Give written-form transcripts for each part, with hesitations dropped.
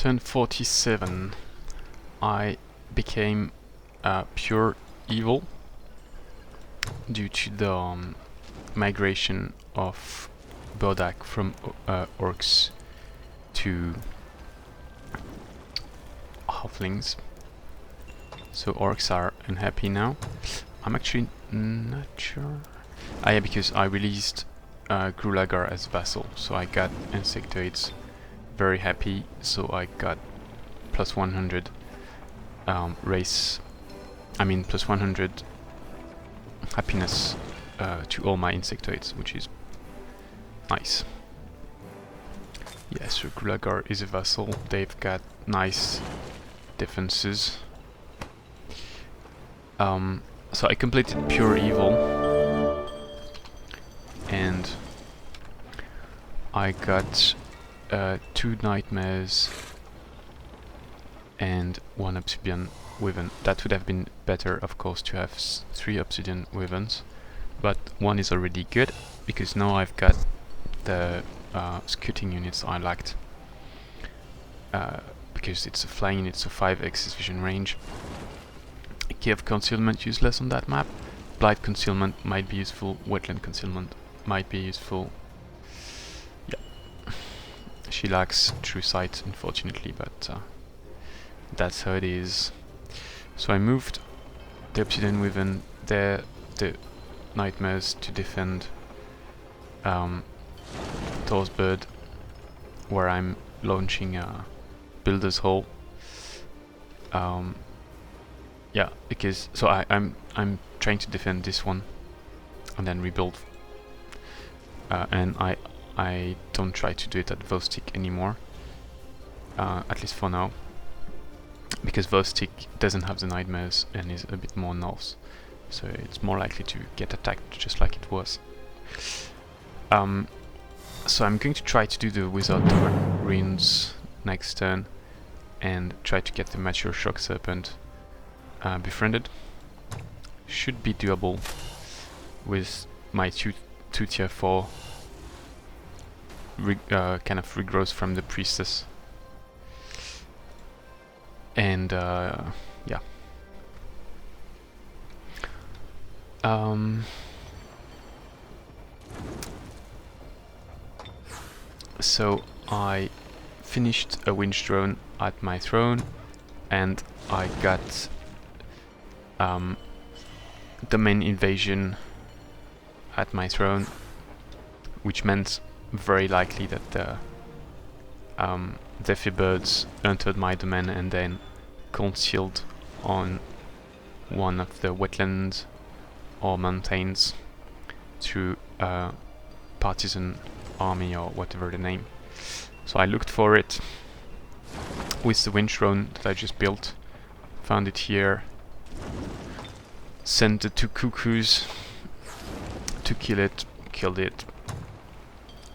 turn 47, I became pure evil due to the migration of Burdak from orcs to halflings. So orcs are unhappy now. I'm actually not sure. Ah yeah, because I released Grulagar as vassal, so I got Insectoids very happy, so I got plus 100 race, I mean plus 100 happiness to all my Insectoids, which is nice. Yeah, so Grulagar is a vassal, they've got nice defenses. So I completed pure evil and I got 2 nightmares and 1 obsidian wyvern. That would have been better, of course, to have 3 obsidian wyverns, but 1 is already good because now I've got the scouting units I liked, because it's a flying unit, so 5x vision range. Cave concealment useless on that map. Blight concealment might be useful. Wetland concealment might be useful. Yeah, she lacks true sight, unfortunately, but that's how it is. So I moved the obsidian wyvern there, the nightmares to defend Dwarf Bird, where I'm launching a builder's hole. Yeah, because so I'm trying to defend this one and then rebuild, and I don't try to do it at Vostik anymore, at least for now, because Vostik doesn't have the nightmares and is a bit more north, so it's more likely to get attacked just like it was. So I'm going to try to do the Wizard Runes next turn and try to get the Mature Shock Serpent befriended. Should be doable with my two tier 4 kind of regrowth from the priestess. And yeah. So I finished a winch drone at my throne and I got domain invasion at my throne, which meant very likely that the Zephyr Birds entered my domain and then concealed on one of the wetlands or mountains through partisan army or whatever the name. So I looked for it with the winch drone that I just built, found it here, sent the 2 cuckoos to kill it, killed it,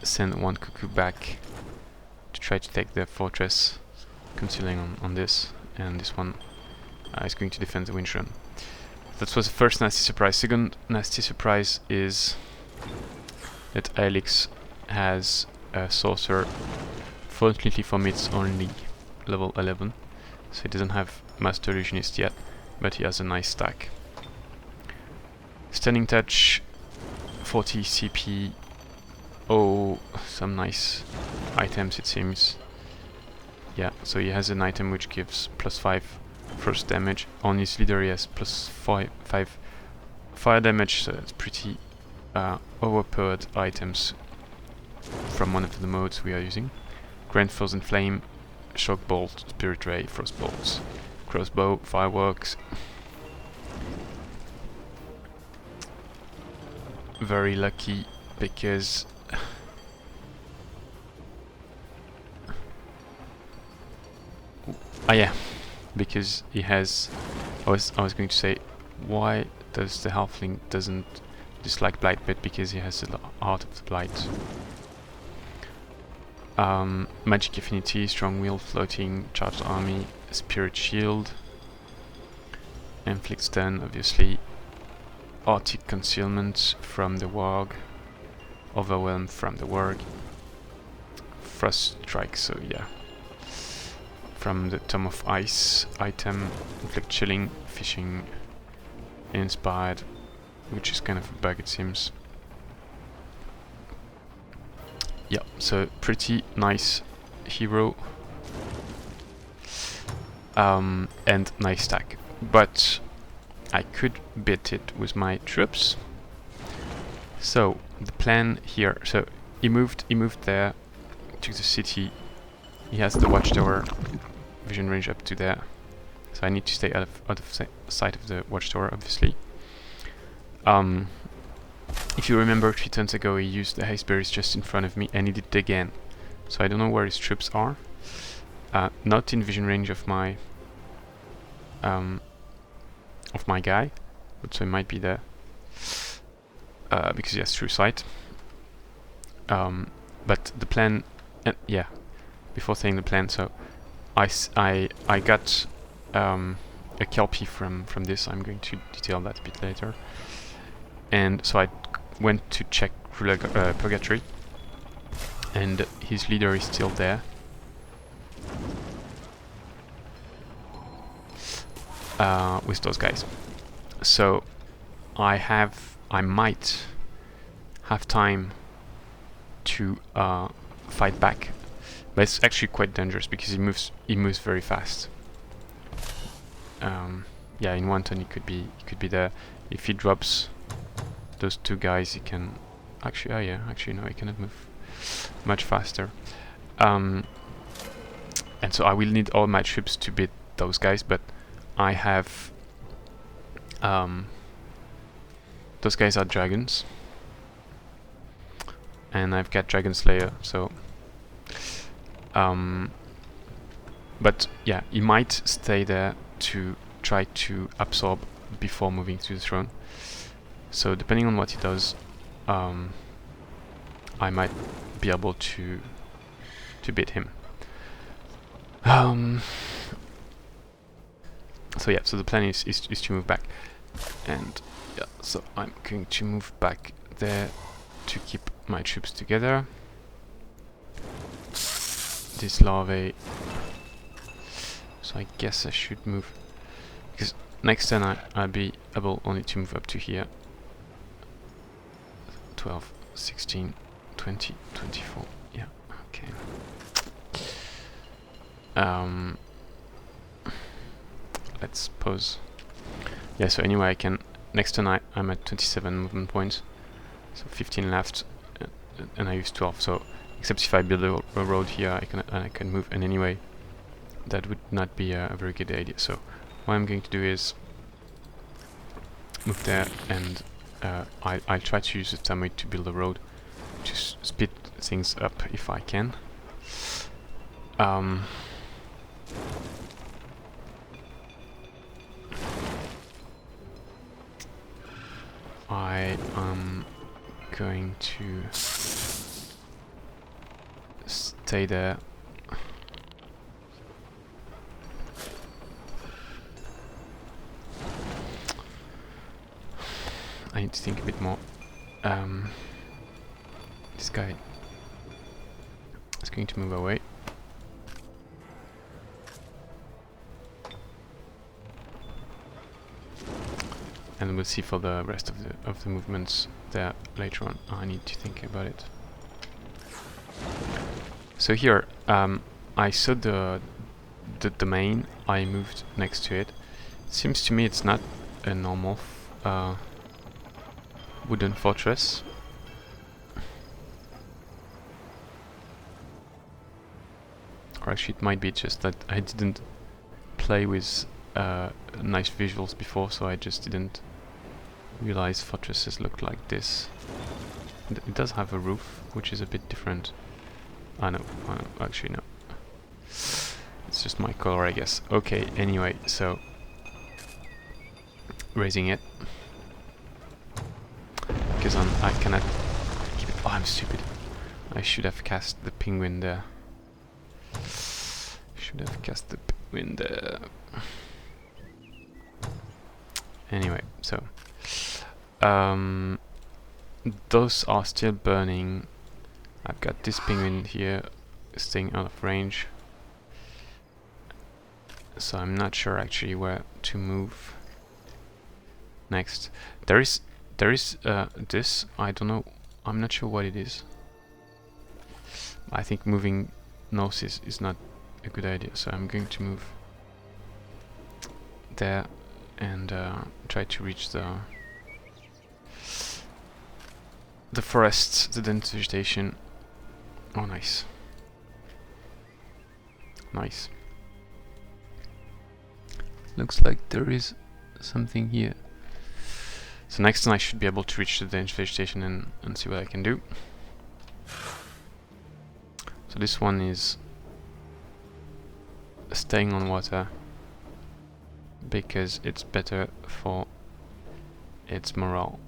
sent 1 cuckoo back to try to take the fortress, concealing on this, and this one is going to defend the winch drone. That was the first nasty surprise. Second nasty surprise is that Alex has a sorcerer. Fortunately for me it's only level 11, so he doesn't have Master Illusionist yet, but he has a nice stack. Stunning Touch, 40 CP, oh, some nice items it seems. Yeah, so he has an item which gives +5 first damage. On his leader he has +5 fire damage, so that's pretty overpowered items from one of the modes we are using. Grand Frozen Flame, Shock Bolt, Spirit Ray, Frost Bolts, Crossbow, Fireworks. Very lucky because yeah, because he has. I was going to say, why does the halfling doesn't dislike blight? But because he has the Heart of the Blight. Magic Affinity, Strong Will, Floating, Charged Army, Spirit Shield, Inflict Stun, obviously, Arctic Concealment from the Warg, Overwhelm from the Warg, Frost Strike, so yeah. from the Tome of Ice item, like chilling, fishing, inspired, which is kind of a bug it seems. Yeah, so pretty nice hero. And nice stack. But I could beat it with my troops. So the plan here, so he moved there to the city. He has the watchtower vision range up to there. So I need to stay out of sight of the watchtower, obviously. If you remember 3 turns ago, he used the Haste Berries just in front of me, and he did it again. So I don't know where his troops are. Not in vision range of my guy, but so he might be there because he has true sight. But the plan, yeah. Before saying the plan, so I got a Kelpie from this. I'm going to detail that a bit later. And so I went to check Purgatory, and his leader is still there. With those guys. So I might have time to fight back, but it's actually quite dangerous because he moves very fast. Yeah, in 1 turn he could be there. If he drops those 2 guys, he can actually. Oh yeah, actually no, he cannot move much faster. And so I will need all my troops to beat those guys, but I have those guys are dragons, and I've got Dragon Slayer, so but yeah, he might stay there to try to absorb before moving to the throne. So depending on what he does, I might be able to beat him. So yeah, so the plan is to move back, and yeah, so I'm going to move back there to keep my troops together. This larvae, so I guess I should move, because next turn I'll be able only to move up to here. 12, 16, 20, 24, yeah, okay. Let's pause. Yeah, so anyway, I can. Next turn I'm at 27 movement points, so 15 left, and I use 12. So except if I build a road here, I can move. And anyway, that would not be a very good idea. So what I'm going to do is move there, and I'll try to use the time to build a road to speed things up if I can. I am going to stay there. I need to think a bit more. This guy is going to move away. And we'll see for the rest of the movements there later on. I need to think about it. So here, I saw the domain. I moved next to it. Seems to me it's not a normal wooden fortress. Or actually, it might be just that I didn't play with nice visuals before, so I just didn't realize fortresses looked like this. It does have a roof, which is a bit different. I know, actually no. It's just my color, I guess. Okay, anyway, so raising it because I cannot keep it. Oh, I'm stupid. I should have cast the penguin there. Should have cast the penguin there. Anyway, so those are still burning. I've got this penguin here staying out of range, So I'm not sure actually where to move next. There is this, I don't know, I'm not sure what it is. I think moving north is not a good idea, so I'm going to move there and try to reach the forests, the dense vegetation. Oh, nice. Nice. Looks like there is something here. So next time I should be able to reach the dense vegetation and see what I can do. So this one is staying on water because it's better for its morale.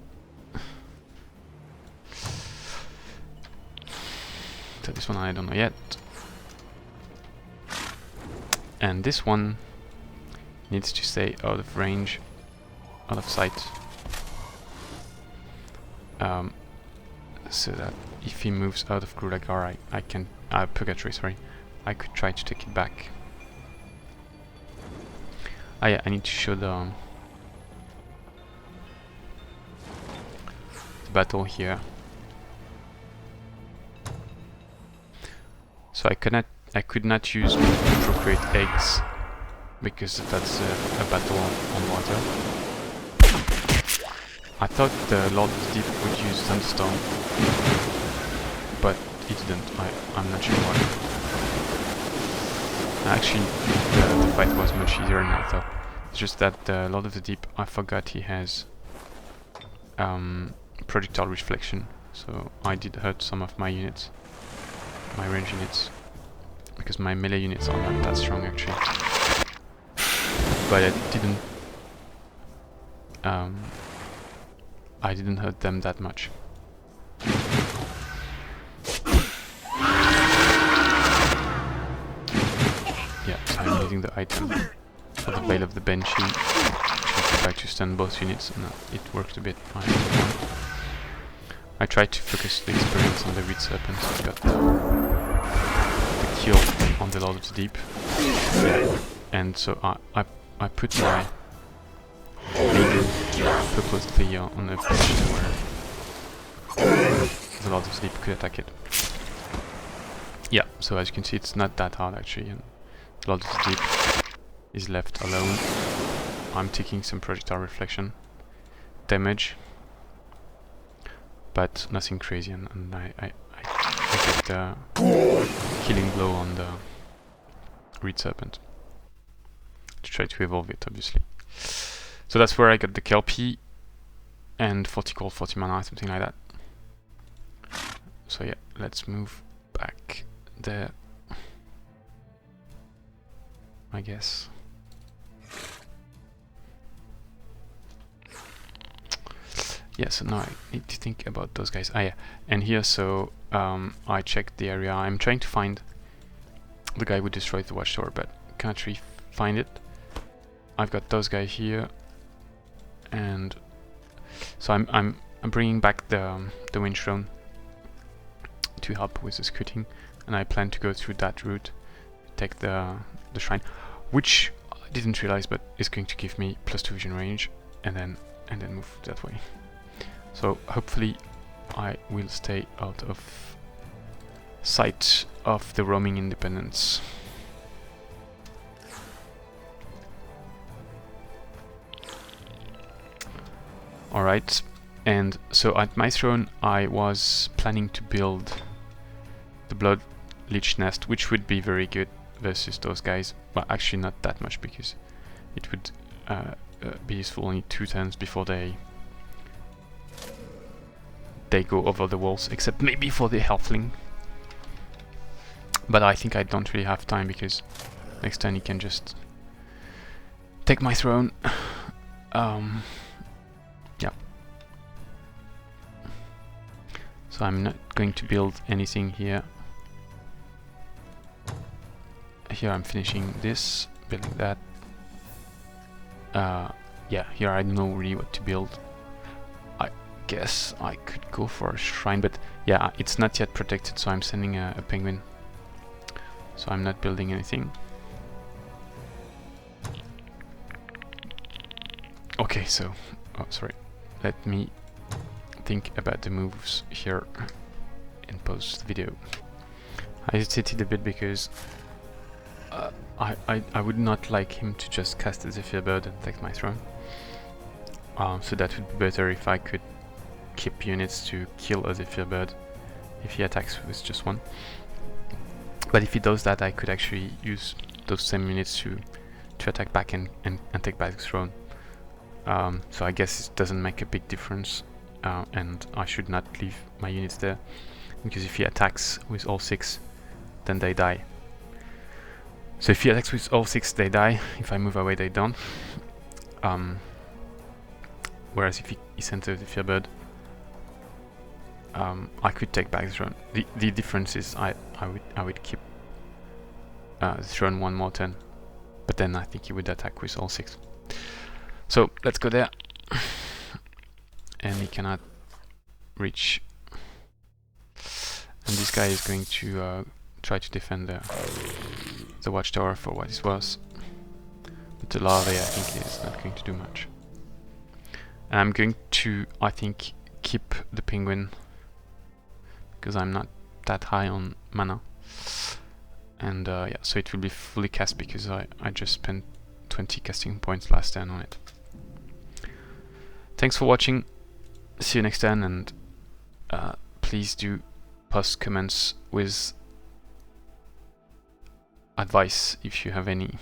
So this one I don't know yet. And this one needs to stay out of range, out of sight. So that if he moves out of Grulagar, I can Purgatory, sorry, I could try to take it back. Ah yeah, I need to show the battle here. So I could not use procreate eggs because that's a battle on water. I thought the Lord of the Deep would use Thunderstorm, but he didn't. I'm not sure why. Actually, the fight was much easier than I thought. It's just that the Lord of the Deep, I forgot he has projectile reflection, so I did hurt some of my units, my range units, because my melee units are not that strong actually. But I didn't hurt them that much. Yeah, so I'm using the item for the Veil of the Banshee to try to stun both units, and it worked a bit. I tried to focus the experience on the Reed Serpent, so I got the kill on the Lord of the Deep. And so I put my Maiden purposely on a position where the Lord of the Deep could attack it. Yeah, so as you can see, it's not that hard actually, and the Lord of the Deep is left alone. I'm taking some projectile reflection damage, but nothing crazy, and I get the killing blow on the Reed Serpent to try to evolve it, obviously. So that's where I got the Kelpie and 40 gold, 40 mana, something like that. So yeah, let's move back there, I guess. Yeah, so now I need to think about those guys. Ah yeah, and here, so I checked the area. I'm trying to find the guy who destroyed the watchtower, but can't really find it. I've got those guys here, and so I'm bringing back the Wind Throne to help with the scouting, and I plan to go through that route, take the shrine, which I didn't realize, but is going to give me +2 vision range, and then move that way. So hopefully I will stay out of sight of the roaming independents. Alright, and so at my throne I was planning to build the Blood Lich Nest, which would be very good versus those guys. Well, actually not that much, because it would be useful only 2 turns before they go over the walls, except maybe for the Halfling. But I think I don't really have time, because next turn he can just take my throne. Yeah. So I'm not going to build anything here. Here I'm finishing this, building that. Yeah, here I don't know really what to build. I guess I could go for a shrine, but yeah, it's not yet protected, so I'm sending a penguin. So I'm not building anything. Okay, so... Oh, sorry. Let me think about the moves here and post the video. I hesitated a bit because I would not like him to just cast a Zephyr Bird and take my throne. So that would be better if I could keep units to kill a Zephyr Bird if he attacks with just one. But if he does that, I could actually use those same units to attack back and take back the throne. So I guess it doesn't make a big difference, and I should not leave my units there, because if he attacks with all 6, then they die. So if he attacks with all 6, they die. If I move away, they don't. Whereas if he sends a Zephyr Bird, I could take back the throne. The difference is I would keep the throne one more turn, but then I think he would attack with all 6. So let's go there, and he cannot reach. And this guy is going to try to defend the watchtower for what it was. But the larvae, I think, is not going to do much. And I'm going to, I think, keep the penguin, because I'm not that high on mana. And yeah, so it will be fully cast because I just spent 20 casting points last turn on it. Thanks for watching, see you next turn, and please do post comments with advice if you have any.